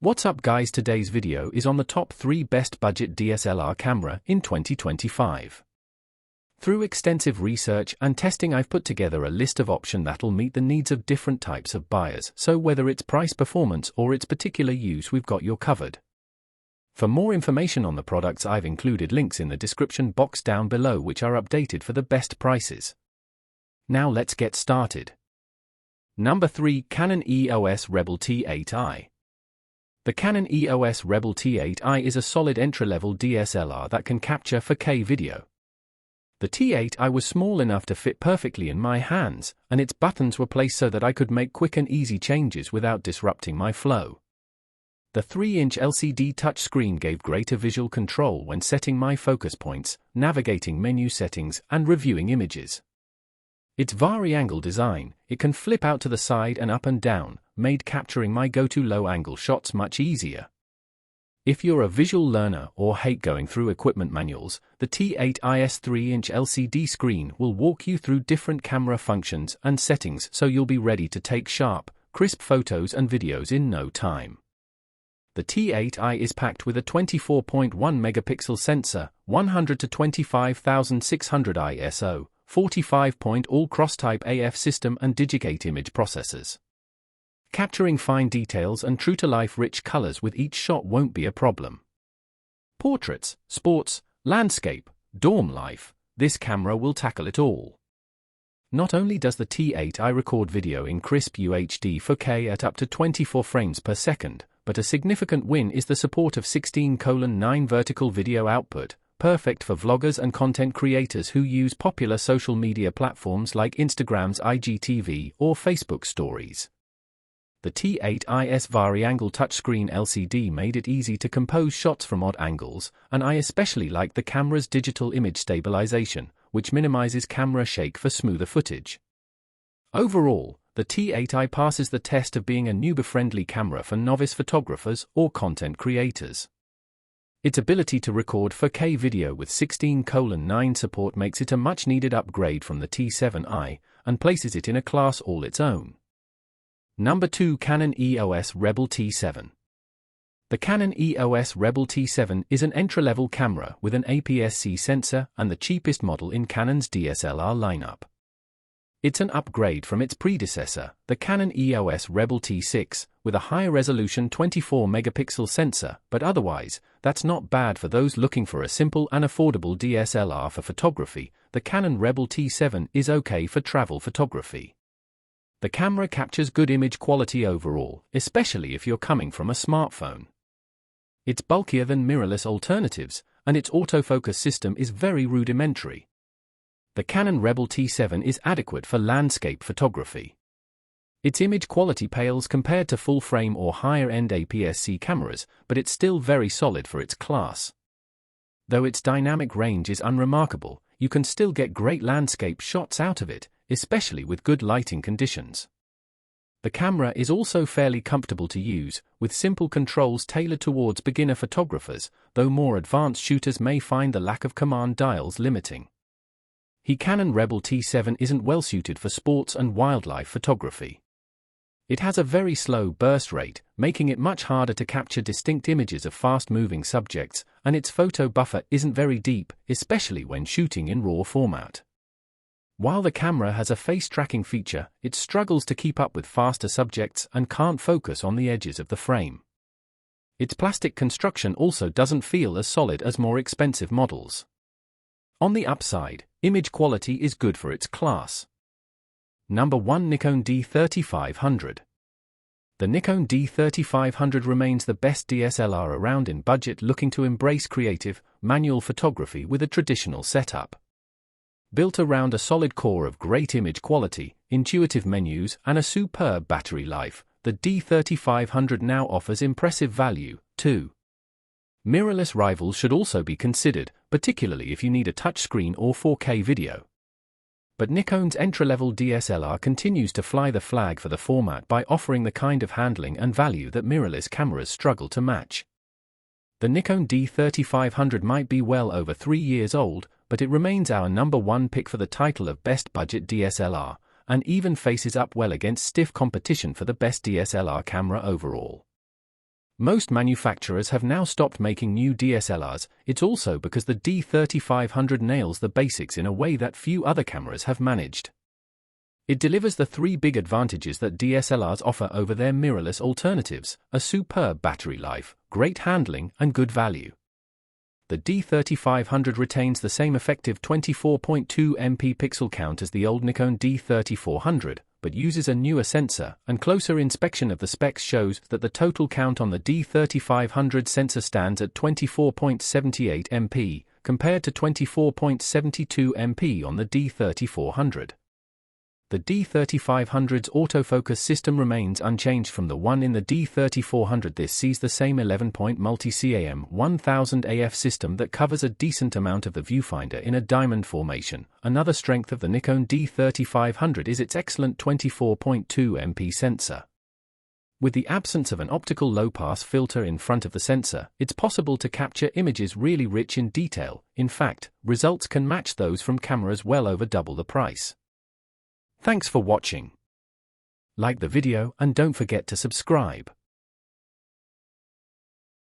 What's up guys, today's video is on the top 3 best budget DSLR camera in 2025. Through extensive research and testing, I've put together a list of options that'll meet the needs of different types of buyers, so whether it's price, performance or its particular use, we've got you covered. For more information on the products, I've included links in the description box down below which are updated for the best prices. Now let's get started. Number 3. Canon EOS Rebel T8i. The Canon EOS Rebel T8i is a solid entry-level DSLR that can capture 4K video. The T8i was small enough to fit perfectly in my hands, and its buttons were placed so that I could make quick and easy changes without disrupting my flow. The 3-inch LCD touchscreen gave greater visual control when setting my focus points, navigating menu settings, and reviewing images. Its vari-angle design, it can flip out to the side and up and down, made capturing my go-to low-angle shots much easier. If you're a visual learner or hate going through equipment manuals, the T8i's 3-inch LCD screen will walk you through different camera functions and settings so you'll be ready to take sharp, crisp photos and videos in no time. The T8i is packed with a 24.1 megapixel sensor, 100 to 25,600 ISO, 45-point all-cross-type AF system and Digigate image processors. Capturing fine details and true-to-life rich colors with each shot won't be a problem. Portraits, sports, landscape, dorm life, this camera will tackle it all. Not only does the T8i record video in crisp UHD 4K at up to 24 frames per second, but a significant win is the support of 16:9 vertical video output, perfect for vloggers and content creators who use popular social media platforms like Instagram's IGTV or Facebook Stories. The T8i's vari-angle touchscreen LCD made it easy to compose shots from odd angles, and I especially like the camera's digital image stabilization, which minimizes camera shake for smoother footage. Overall, the T8i passes the test of being a newbie-friendly camera for novice photographers or content creators. Its ability to record 4K video with 16:9 support makes it a much-needed upgrade from the T7i, and places it in a class all its own. Number 2. Canon EOS Rebel T7. The Canon EOS Rebel T7 is an entry-level camera with an APS-C sensor and the cheapest model in Canon's DSLR lineup. It's an upgrade from its predecessor, the Canon EOS Rebel T6, with a higher resolution 24-megapixel sensor, but otherwise, that's not bad for those looking for a simple and affordable DSLR for photography. The Canon Rebel T7 is okay for travel photography. The camera captures good image quality overall, especially if you're coming from a smartphone. It's bulkier than mirrorless alternatives, and its autofocus system is very rudimentary. The Canon Rebel T7 is adequate for landscape photography. Its image quality pales compared to full-frame or higher-end APS-C cameras, but it's still very solid for its class. Though its dynamic range is unremarkable, you can still get great landscape shots out of it, especially with good lighting conditions. The camera is also fairly comfortable to use, with simple controls tailored towards beginner photographers, though more advanced shooters may find the lack of command dials limiting. The Canon Rebel T7 isn't well suited for sports and wildlife photography. It has a very slow burst rate, making it much harder to capture distinct images of fast-moving subjects, and its photo buffer isn't very deep, especially when shooting in RAW format. While the camera has a face tracking feature, it struggles to keep up with faster subjects and can't focus on the edges of the frame. Its plastic construction also doesn't feel as solid as more expensive models. On the upside, image quality is good for its class. Number 1. Nikon D3500. The Nikon D3500 remains the best DSLR around in budget looking to embrace creative, manual photography with a traditional setup. Built around a solid core of great image quality, intuitive menus, and a superb battery life, the D3500 now offers impressive value, too. Mirrorless rivals should also be considered, particularly if you need a touchscreen or 4K video. But Nikon's entry-level DSLR continues to fly the flag for the format by offering the kind of handling and value that mirrorless cameras struggle to match. The Nikon D3500 might be well over 3 years old, but it remains our number 1 pick for the title of best budget DSLR, and even faces up well against stiff competition for the best DSLR camera overall. Most manufacturers have now stopped making new DSLRs. It's also because the D3500 nails the basics in a way that few other cameras have managed. It delivers the three big advantages that DSLRs offer over their mirrorless alternatives: a superb battery life, great handling, and good value. The D3500 retains the same effective 24.2 MP pixel count as the old Nikon D3400, but uses a newer sensor, and closer inspection of the specs shows that the total count on the D3500 sensor stands at 24.78 MP, compared to 24.72 MP on the D3400. The D3500's autofocus system remains unchanged from the one in the D3400. This sees the same 11-point multi-CAM 1000 AF system that covers a decent amount of the viewfinder in a diamond formation. Another strength of the Nikon D3500 is its excellent 24.2 MP sensor. With the absence of an optical low-pass filter in front of the sensor, it's possible to capture images really rich in detail. In fact, results can match those from cameras well over double the price. Thanks for watching. Like the video and don't forget to subscribe.